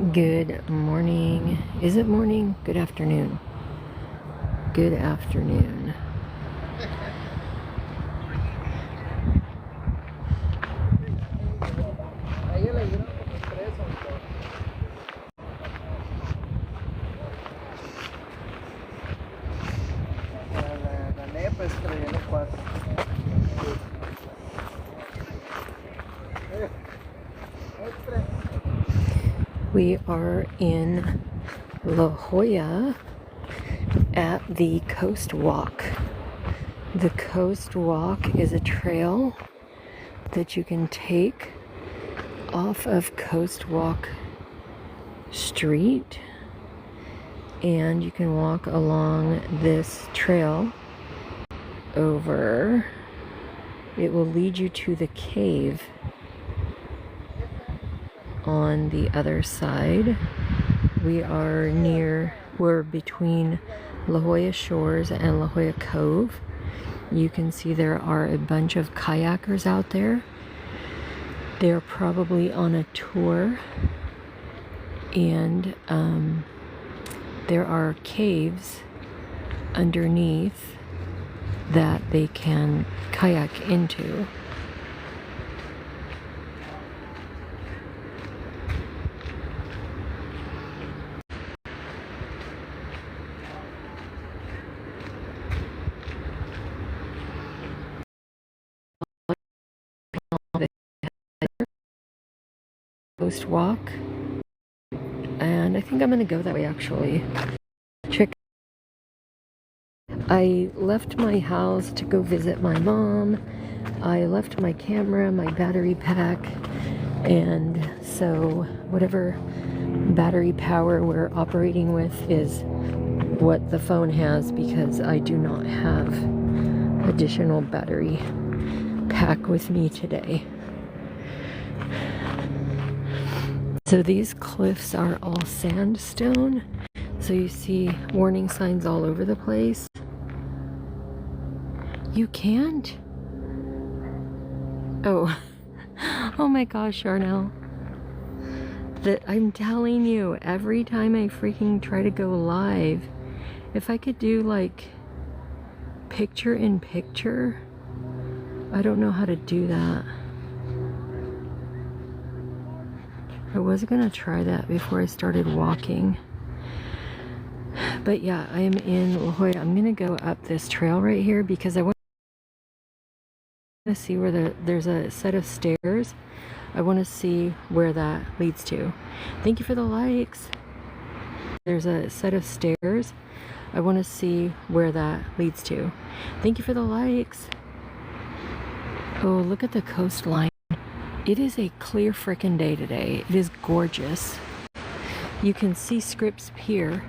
Good morning. Is it morning? Good afternoon. Good afternoon. We are in La Jolla at the Coast Walk. The Coast Walk is a trail that you can take off of Coast Walk Street, and you can walk along this trail over. It will lead you to the cave on the other side. We're between La Jolla Shores and La Jolla Cove. You can see there are a bunch of kayakers out there. They're probably on a tour, and there are caves underneath that they can kayak into. Coast Walk, and I think I'm gonna go that way actually. I left my house to go visit my mom. I left my camera, my battery pack, and so whatever battery power we're operating with is what the phone has, because I do not have additional battery pack with me today. So these cliffs are all sandstone, so you see warning signs all over the place. You can't? Oh, oh my gosh, Charnel. I'm telling you, every time I freaking try to go live, if I could do like picture in picture, I don't know how to do that. I was gonna try that before I started walking. But yeah, I am in La Jolla. I'm gonna go up this trail right here because I want to see where there's a set of stairs. I want to see where that leads to. Thank you for the likes. There's a set of stairs. I want to see where that leads to. Thank you for the likes. Oh, look at the coastline. It is a clear frickin' day today. It is gorgeous. You can see Scripps Pier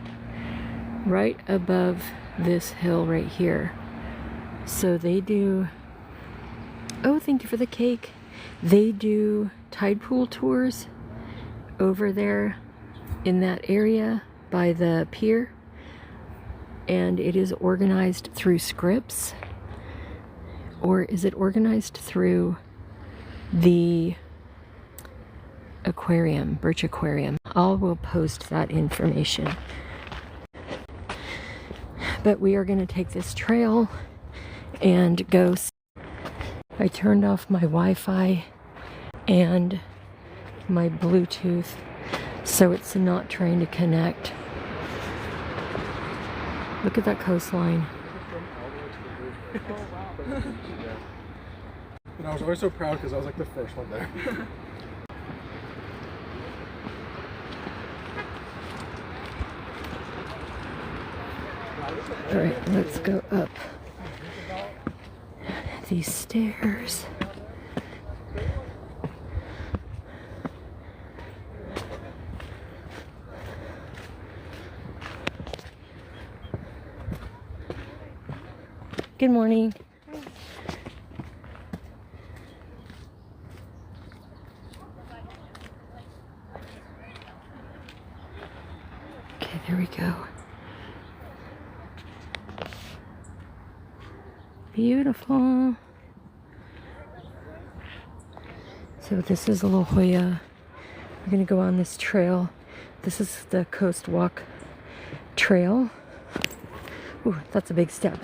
right above this hill right here. So they do, oh, thank you for the cake. They do tide pool tours over there in that area by the pier. And it is organized through Scripps. Or is it organized through the aquarium, Birch Aquarium? I will post that information. But we are going to take this trail and go. I turned off my Wi-Fi and my Bluetooth, so it's not trying to connect. Look at that coastline. And I was always so proud because I was like the first one there. All right, let's go up these stairs. Good morning. Okay, there we go. Beautiful. So this is La Jolla. We're gonna go on this trail. This is the Coast Walk Trail. Ooh, that's a big step.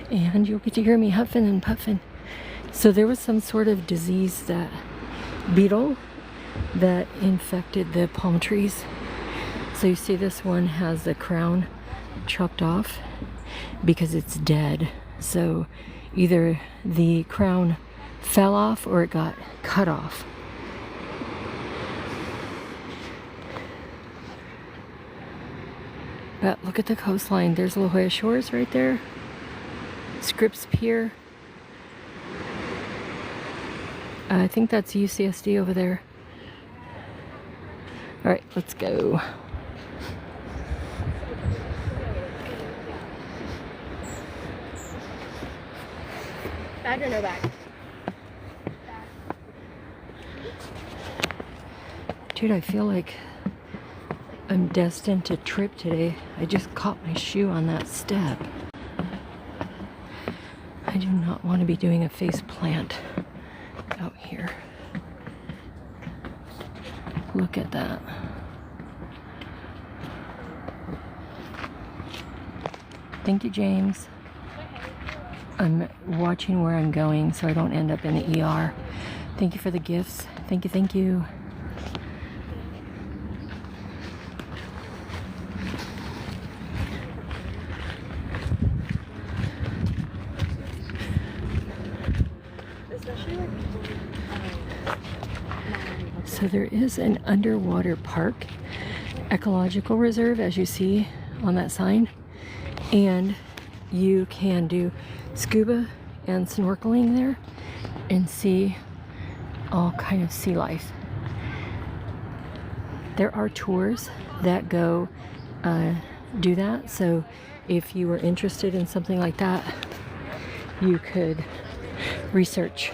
And you'll get to hear me huffing and puffing. So there was some sort of disease, that beetle that infected the palm trees. So you see this one has the crown chopped off because it's dead. So either the crown fell off or it got cut off. But look at the coastline. There's La Jolla Shores right there. Scripps Pier. I think that's UCSD over there. All right, let's go. Bag or no bag? Dude, I feel like I'm destined to trip today. I just caught my shoe on that step. I do not want to be doing a face plant out here. Look at that. Thank you, James. I'm watching where I'm going so I don't end up in the ER. Thank you for the gifts. Thank you, thank you. So there is an underwater park, ecological reserve, as you see on that sign, and you can do scuba and snorkeling there and see all kind of sea life. There are tours that go do that, so if you were interested in something like that, you could research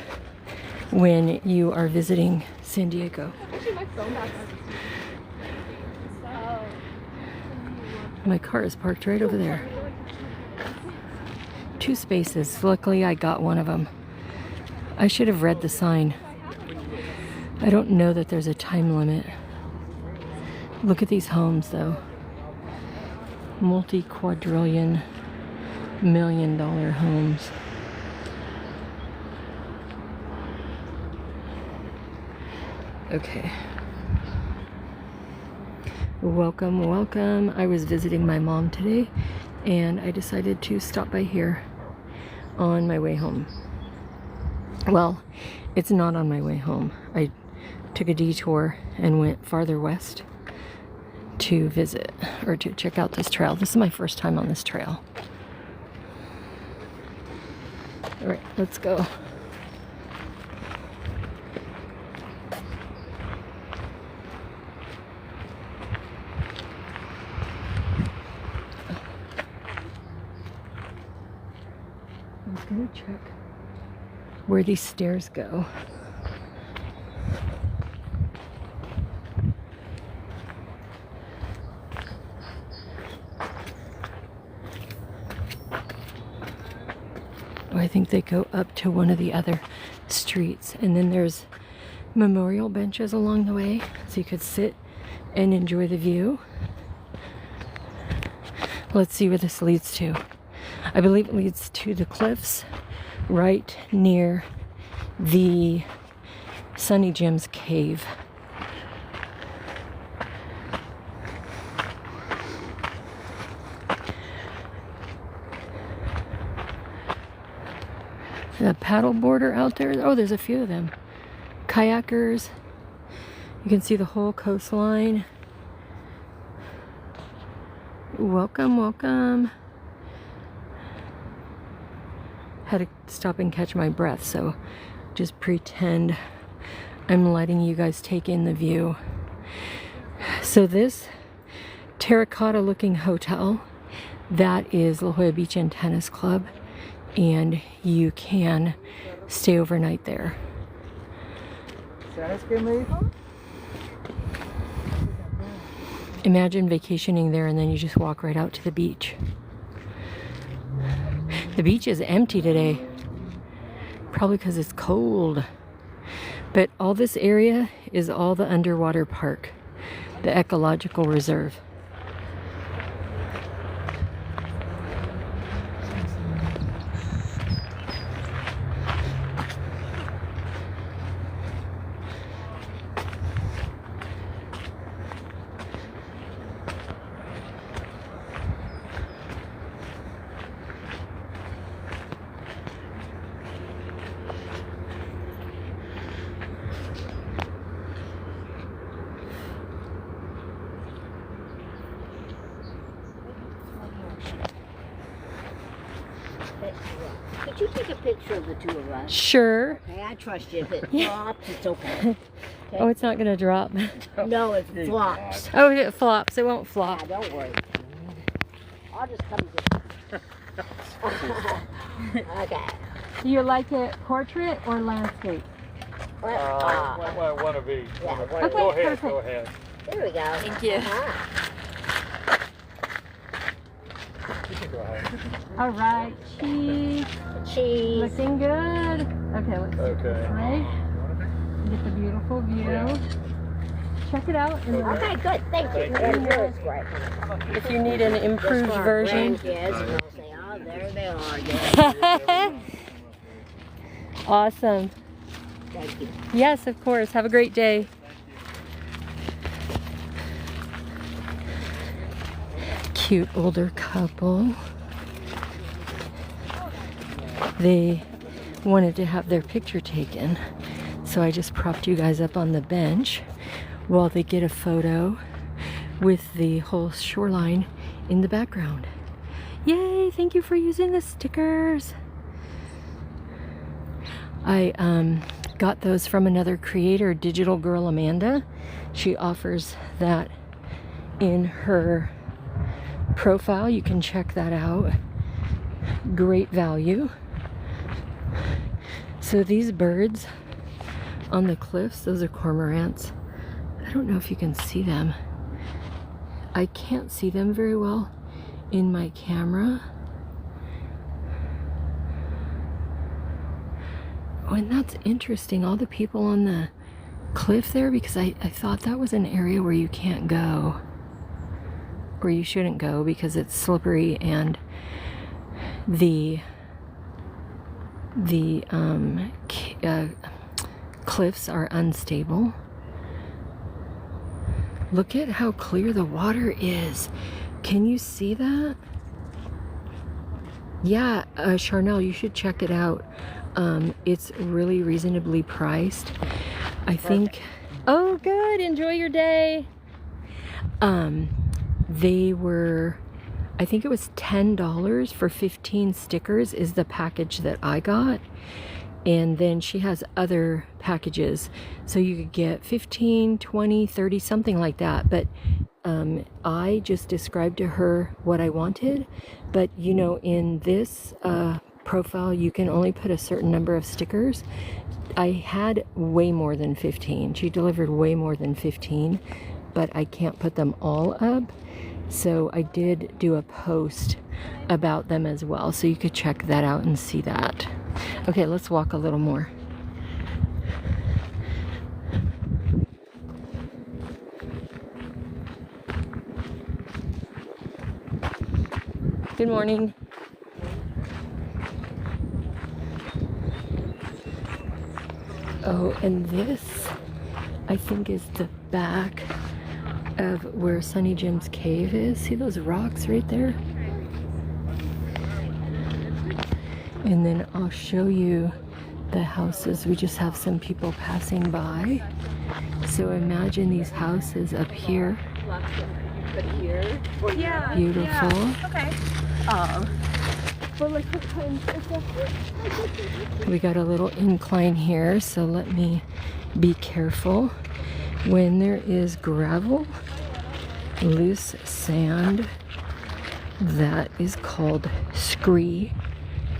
when you are visiting San Diego. My car is parked right over there. 2 spaces. Luckily, I got one of them. I should have read the sign. I don't know that there's a time limit. Look at these homes, though. Multi-quadrillion, $1,000,000 homes. Okay. Welcome, welcome. I was visiting my mom today, and I decided to stop by here on my way home. Well, it's not on my way home. I took a detour and went farther west to visit or to check out this trail. This is my first time on this trail. All right, let's go. I was gonna check where these stairs go. Oh, I think they go up to one of the other streets, and then there's memorial benches along the way so you could sit and enjoy the view. Let's see where this leads to. I believe it leads to the cliffs right near the Sunny Jim's cave. The paddleboarder out there. Oh, there's a few of them. Kayakers. You can see the whole coastline. Welcome, welcome. Had to stop and catch my breath, so just pretend I'm letting you guys take in the view. So this terracotta looking hotel, that is La Jolla Beach and Tennis Club, and you can stay overnight there. Imagine vacationing there and then you just walk right out to the beach. The beach is empty today. probably because it's cold. But all this area is all the underwater park, the ecological reserve. Could you take a picture of the two of us? Sure. Okay, I trust you. If it flops, it's okay. Oh, it's not gonna drop. No, it flops. Oh, if it flops, it won't Yeah, flop. don't worry. I'll just come get you. Okay. Do you like it portrait or landscape? One of each. Yeah, Okay, Go ahead, perfect. go ahead. There we go. Thank you. You can go ahead. All right, cheese. Cheese. Looking good. Okay, let's Okay. right. Get the beautiful view. Check it out. And Okay, good. Thank you. Thank you. That's great. if you need an improved Just for our version. grandkids, and they'll say, oh, there they are. Yeah. Awesome. Thank you. Yes, of course. Have a great day. Cute older couple. They wanted to have their picture taken, so I just propped you guys up on the bench while they get a photo with the whole shoreline in the background. Yay! Thank you for using the stickers. I got those from another creator, Digital Girl Amanda. She offers that in her profile. You can check that out. Great value. So these birds on the cliffs, those are cormorants. I don't know if you can see them. I can't see them very well in my camera. Oh, and that's interesting, all the people on the cliff there, because I thought that was an area where you can't go, where you shouldn't go because it's slippery and the cliffs are unstable. Look at how clear the water is. Can you see that? Yeah, Charnel, you should check it out. It's really reasonably priced. I think. Oh, good. Enjoy your day. They were, I think it was $10 for 15 stickers is the package that I got. And then she has other packages. So you could get 15, 20, 30, something like that. But I just described to her what I wanted. But you know, in this profile, you can only put a certain number of stickers. I had way more than 15. She delivered way more than 15, but I can't put them all up. So I did do a post about them as well. So you could check that out and see that. Okay, let's walk a little more. Good morning. Oh, and this, I think, is the back of where Sunny Jim's cave is. See those rocks right there? And then I'll show you the houses. We just have some people passing by. So imagine these houses up here. Yeah. Beautiful. Yeah. Okay. We got a little incline here, so let me be careful. When there is gravel, loose sand, that is called scree.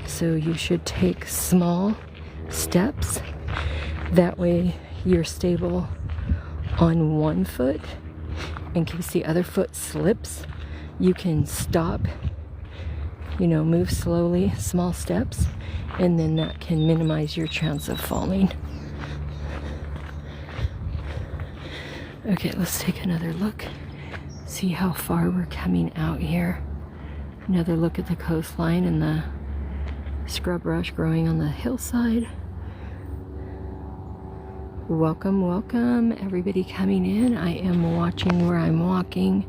So you should take small steps. That way you're stable on one foot. In case the other foot slips, you can stop You know, move slowly, small steps, and then that can minimize your chance of falling. Okay, let's take another look. See how far we're coming out here. Another look at the coastline and the scrub brush growing on the hillside. Welcome, welcome, everybody coming in. I am watching where I'm walking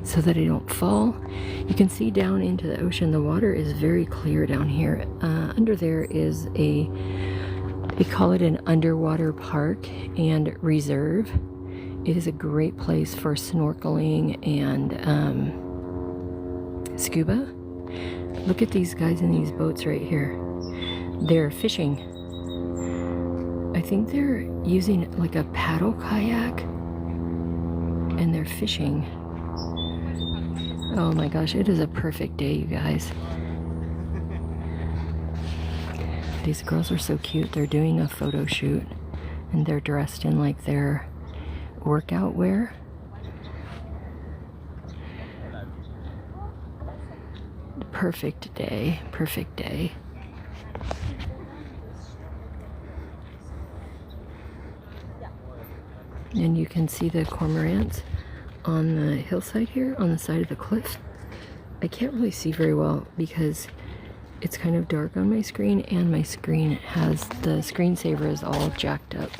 so that I don't fall. You can see down into the ocean. The water is very clear down here. Under there is they call it an underwater park and reserve. It is a great place for snorkeling and scuba. Look at these guys in these boats right here. They're fishing. I think they're using like a paddle kayak and they're fishing. Oh my gosh, it is a perfect day, you guys. These girls are so cute. They're doing a photo shoot and they're dressed in like their workout wear. Perfect day, perfect day. And you can see the cormorants on the hillside here, on the side of the cliff. I can't really see very well because it's kind of dark on my screen, and my screen has, the screensaver is all jacked up.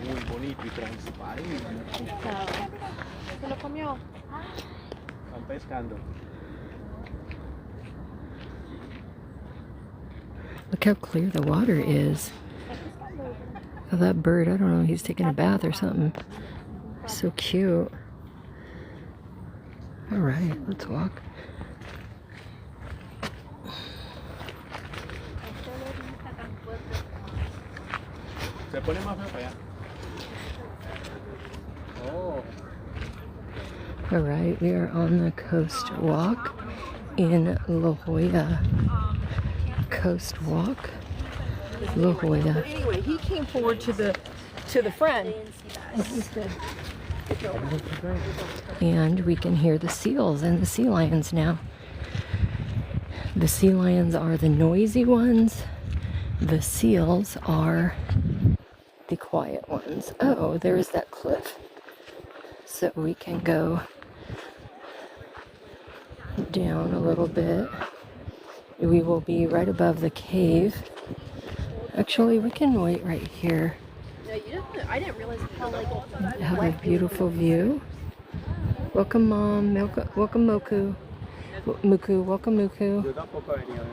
Muy bonito y transparente. Se lo comió. Están pescando. Look how clear the water is. Oh, that bird, I don't know, he's taking a bath or something. So cute. All right, let's walk. Se pone más feo para allá. Oh. All right, we are on the coast walk in La Jolla. Coast walk, La Jolla. Anyway, he came forward to the friend, and he said, And we can hear the seals and the sea lions now. The sea lions are the noisy ones. The seals are the quiet ones. Oh, there's that cliff. So we can go down a little bit. We will be right above the cave. Actually, we can wait right here. No, you didn't. I didn't realize how like. Have a beautiful view. Welcome, Mom. Welcome, Moku. Muku. Welcome, Muku. Yo tampoco venía.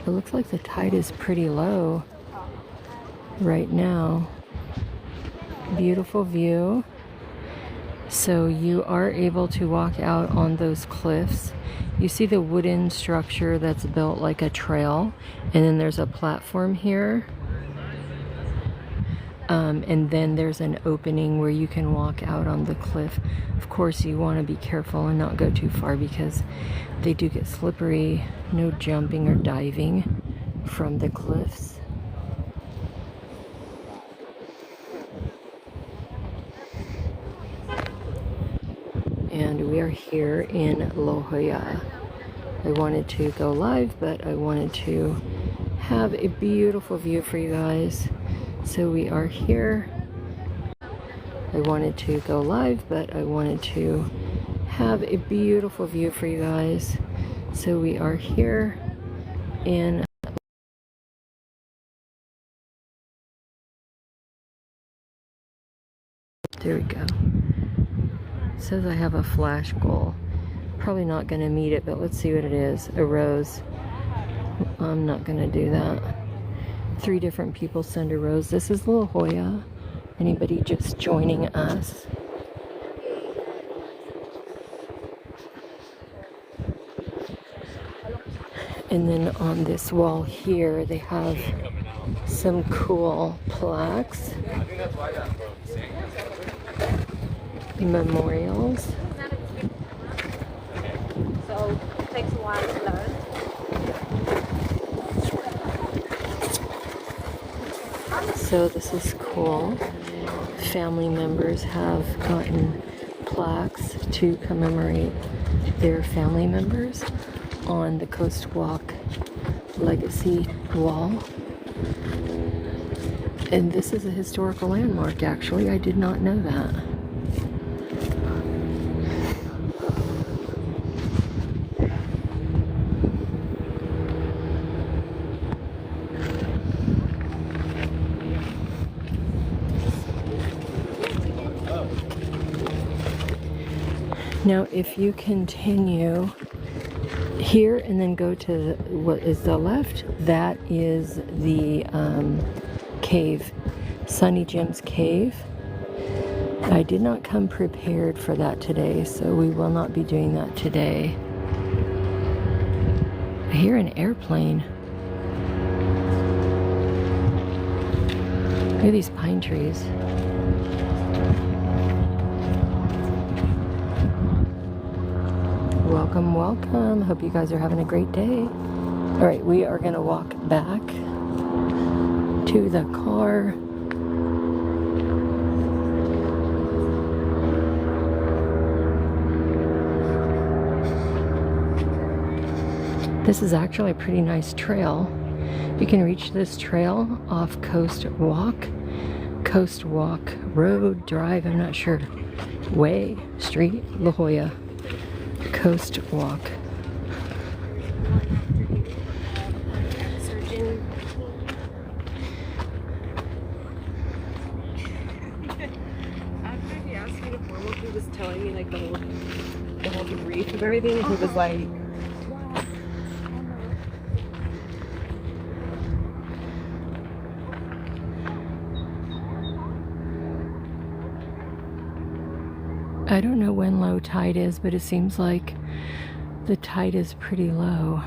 It looks like the tide is pretty low right now. Beautiful view. So you are able to walk out on those cliffs. You see the wooden structure that's built like a trail, and then there's a platform here. And then there's an opening where you can walk out on the cliff. Of course, you want to be careful and not go too far because they do get slippery. No jumping or diving from the cliffs. And we are here in La Jolla. I wanted to go live, but I wanted to have a beautiful view for you guys. So we are here. I wanted to go live, but I wanted to have a beautiful view for you guys. So we are here in there we go. It says I have a flash goal. Probably not going to meet it, but let's see what it is. A rose. I'm not going to do that. 3 different people send a rose. This is La Jolla. Anybody just joining us? And then on this wall here, they have some cool plaques. Memorials. So it takes a while to learn. So this is cool. Family members have gotten plaques to commemorate their family members on the Coast Walk legacy wall. And this is a historical landmark, actually. I did not know that. Now, if you continue here and then go to what is the left, that is the cave, Sunny Jim's Cave. I did not come prepared for that today, so we will not be doing that today. I hear an airplane. Look at these pine trees. Welcome, welcome. Hope you guys are having a great day. All right, we are gonna walk back to the car. This is actually a pretty nice trail. You can reach this trail off Coast Walk Road, Drive, I'm not sure. Way, Street, La Jolla. Coast Walk. Surgeon. After he asked me to formal, he was telling me like the whole brief of everything, and he was like, I don't know when low tide is, but it seems like the tide is pretty low.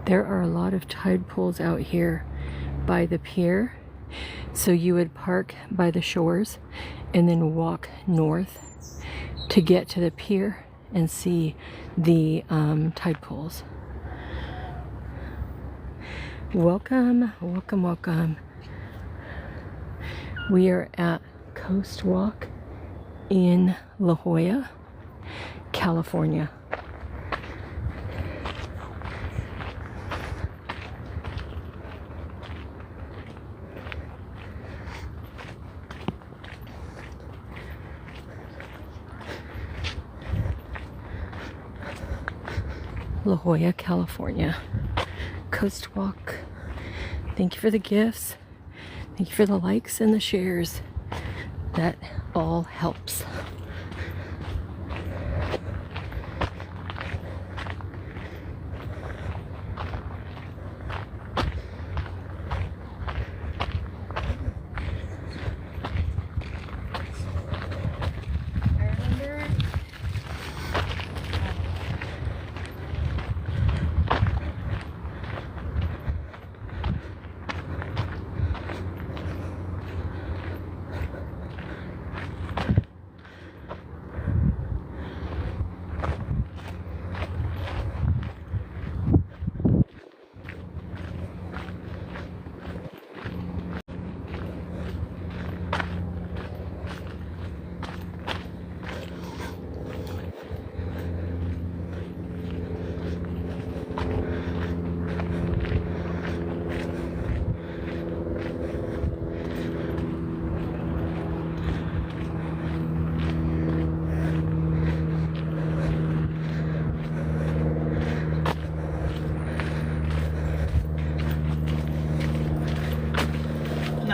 There are a lot of tide pools out here by the pier. So you would park by the shores and then walk north to get to the pier and see the tide pools. Welcome, welcome, welcome. We are at Coast Walk in La Jolla, California. La Jolla, California. Coast Walk. Thank you for the gifts. Thank you for the likes and the shares. That all helps.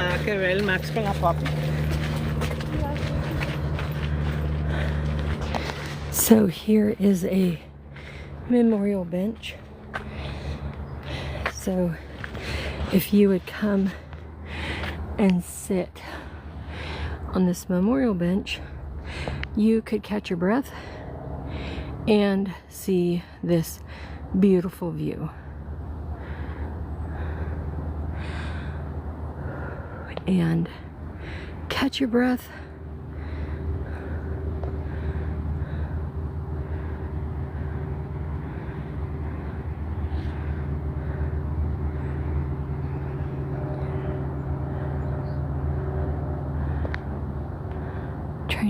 nada que ver el Max con la Poppy. So here is a memorial bench. So if you would come and sit on this memorial bench, you could catch your breath and see this beautiful view. And catch your breath.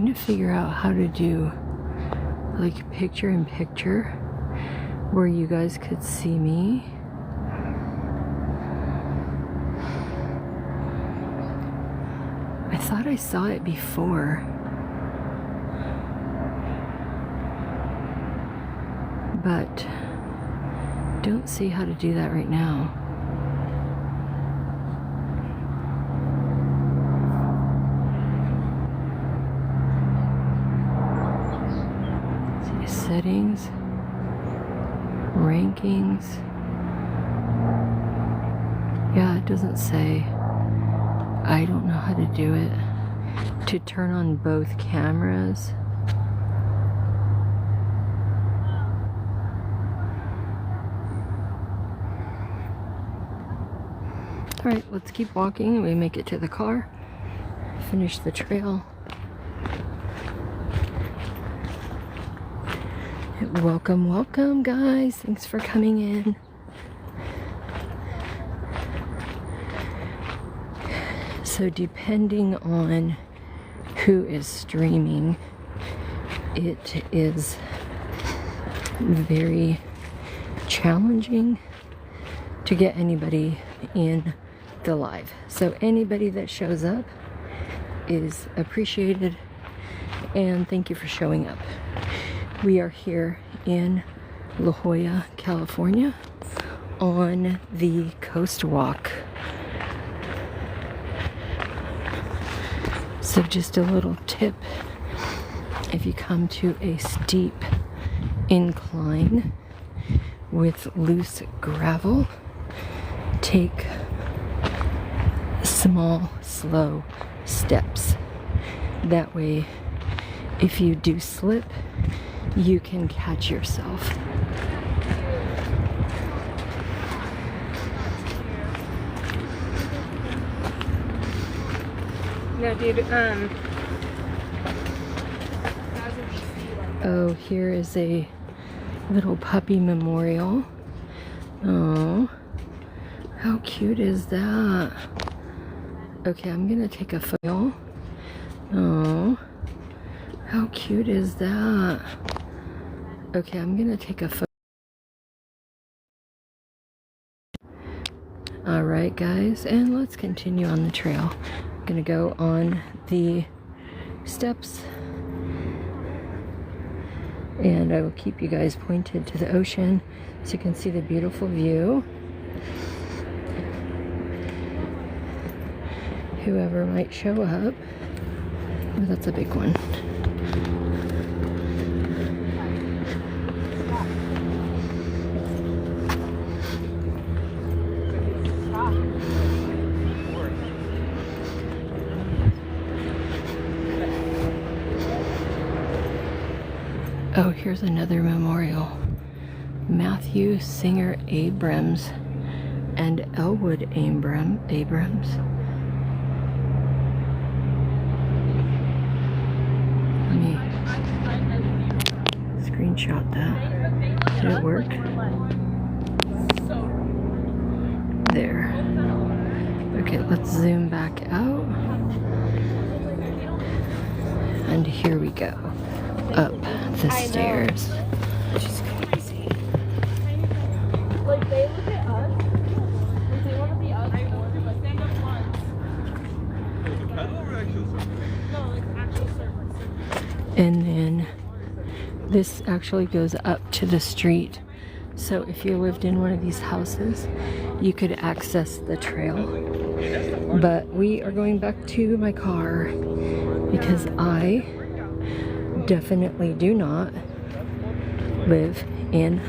trying to figure out how to do like picture in picture where you guys could see me. I thought I saw it before, but don't see how to do that right now. Settings, rankings. Yeah, it doesn't say. I don't know how to do it. To turn on both cameras. Alright, let's keep walking. We make it to the car. Finish the trail. Welcome, welcome, guys. Thanks for coming in. So depending on who is streaming, it is very challenging to get anybody in the live. So anybody that shows up is appreciated, and thank you for showing up. We are here in La Jolla, California on the Coast Walk. So just a little tip, if you come to a steep incline with loose gravel, take small, slow steps. That way, if you do slip, you can catch yourself. No, dude, Oh, here is a little puppy memorial. Oh, how cute is that? Okay, I'm gonna take a photo. Oh, how cute is that? Okay, I'm gonna take a photo. Alright guys, and let's continue on the trail. I'm gonna go on the steps, and I will keep you guys pointed to the ocean so you can see the beautiful view. Whoever might show up. Oh, that's a big one. Oh, here's another memorial. Matthew Singer Abrams and Elwood Abrams. Let me screenshot that. Did it work? There. Okay, let's zoom back out. And here we go. Up the stairs. she's crazy. Like, they look at us. Like, they want to be us. Stand up once. No, like actual surfers. And then this actually goes up to the street. So if you lived in one of these houses, you could access the trail. But we are going back to my car because I definitely do not live in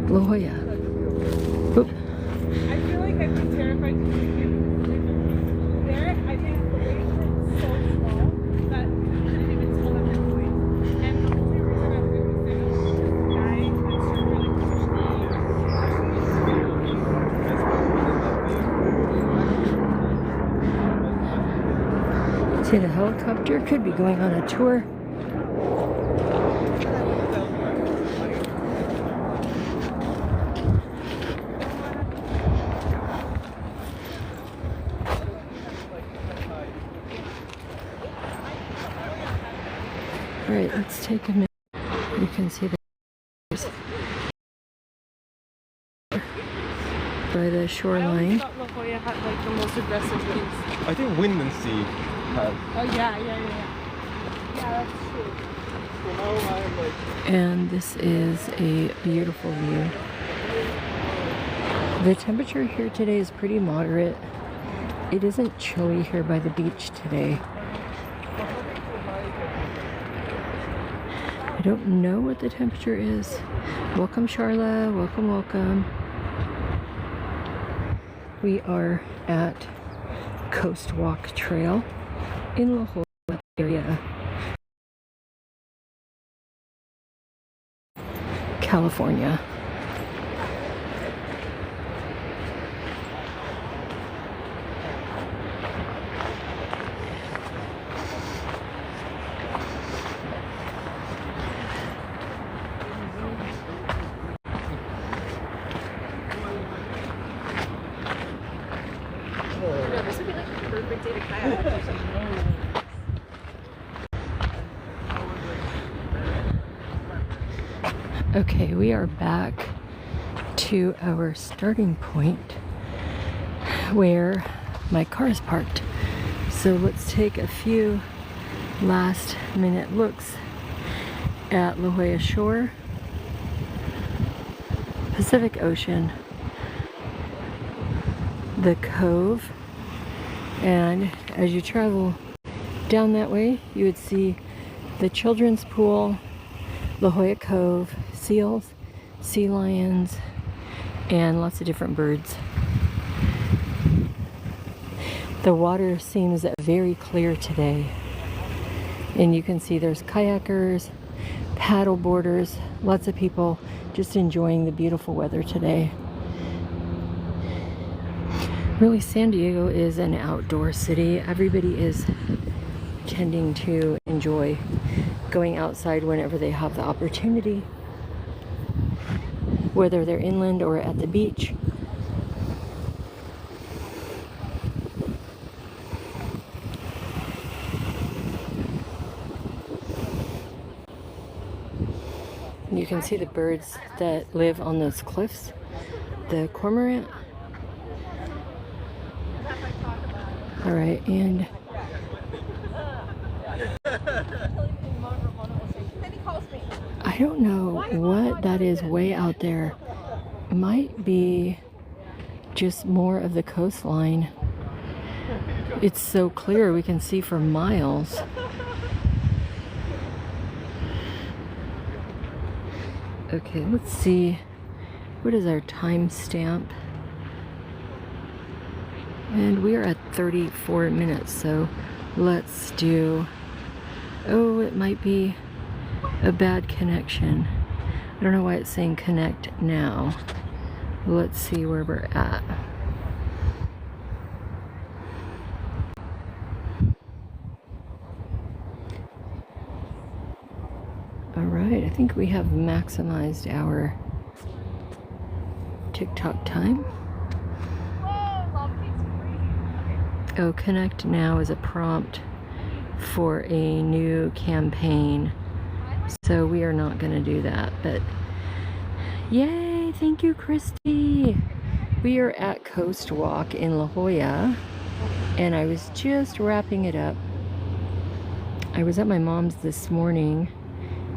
La Jolla. Oop. I feel like I'd be terrified to be there. I think the waves were so small that I didn't even tell them their voice. And the only reason I really say that was because the guy was really pushing. See, the helicopter could be going on a tour. take a minute. You can see there's by the I shoreline. always thought La Jolla had like the most aggressive winds. I think wind and sea have. Oh yeah. Yeah, that's true. So now I'm like. And this is a beautiful view. The temperature here today is pretty moderate. It isn't chilly here by the beach today. I don't know what the temperature is. Welcome, Charla. Welcome, welcome. We are at Coast Walk Trail in La Jolla area, California. This would be like a perfect day to kayak. Okay, we are back to our starting point where my car is parked. So let's take a few last minute looks at La Jolla Shore, Pacific Ocean, the Cove, and as you travel down that way, you would see the children's pool, La Jolla Cove, seals, sea lions, and lots of different birds. The water seems very clear today, and you can see there's kayakers, paddleboarders, lots of people just enjoying the beautiful weather today. Really, San Diego is an outdoor city. Everybody is tending to enjoy going outside whenever they have the opportunity, whether they're inland or at the beach. You can see the birds that live on those cliffs. The cormorant. All right, and I don't know what that is way out there. It might be just more of the coastline. It's so clear, we can see for miles. Okay, let's see. What is our time stamp? And we are at 34 minutes, so let's do... Oh, it might be a bad connection. I don't know why it's saying connect now. Let's see where we're at. All right, I think we have maximized our TikTok time. Oh, connect now is a prompt for a new campaign. So we are not going to do that, but yay, thank you, Christy. We are at Coast Walk in La Jolla, and I was just wrapping it up. I was at my mom's this morning.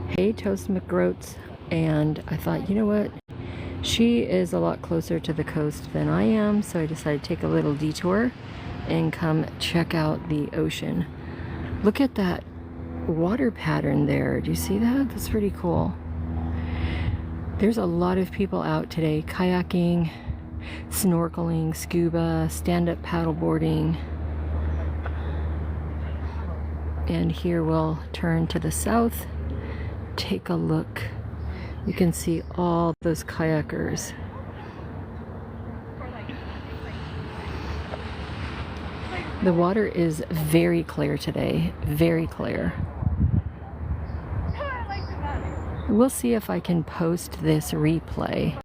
Hey, Toast McGroats, and I thought, you know what? She is a lot closer to the coast than I am, so I decided to take a little detour and come check out the ocean. Look at that water pattern there. Do you see that? That's pretty cool. There's a lot of people out today kayaking, snorkeling, scuba, stand-up paddleboarding. And here we'll turn to the south. Take a look. You can see all those kayakers. The water is very clear today, very clear. We'll see if I can post this replay.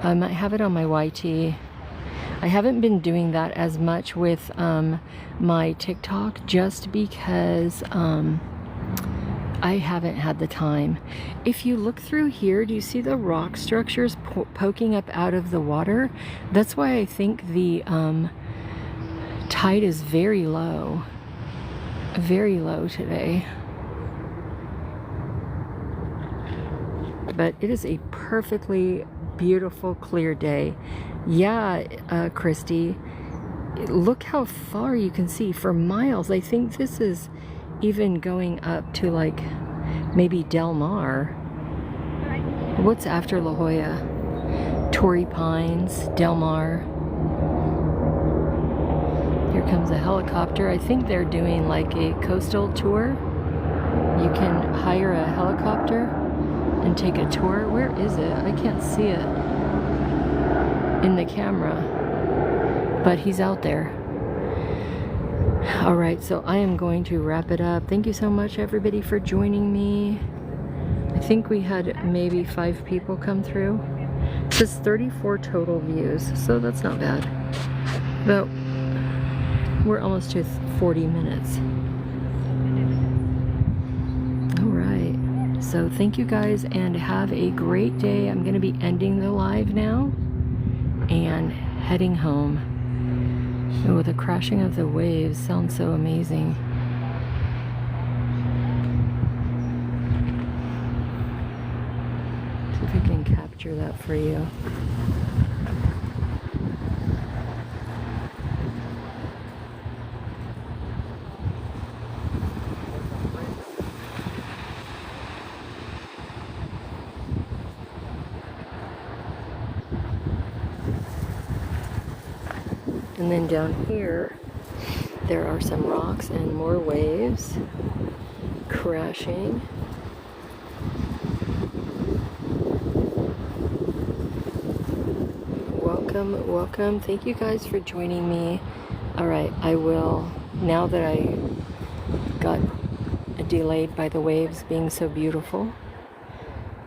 I might have it on my YT. I haven't been doing that as much with my TikTok just because I haven't had the time. If you look through here, do you see the rock structures poking up out of the water? That's why I think the tide is very low today. But it is a perfectly beautiful, clear day. Yeah, Christy, look how far you can see for miles. I think this is even going up to like maybe Del Mar. What's after La Jolla? Torrey Pines, Del Mar. Here comes a helicopter. I think they're doing like a coastal tour. You can hire a helicopter and take a tour. Where is it? I can't see it in the camera, but he's out there. All right, so I am going to wrap it up. Thank you so much, everybody, for joining me. I think we had maybe 5 people come through. It says 34 total views, so that's not bad. But we're almost to 40 minutes. All right, so thank you guys and have a great day. I'm gonna be ending the live now and heading home. Oh, the crashing of the waves sounds so amazing. See if I can capture that for you. And then down here, there are some rocks and more waves crashing. Welcome, welcome. Thank you guys for joining me. All right, I will, now that I got delayed by the waves being so beautiful,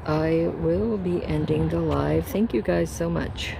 I will be ending the live. Thank you guys so much.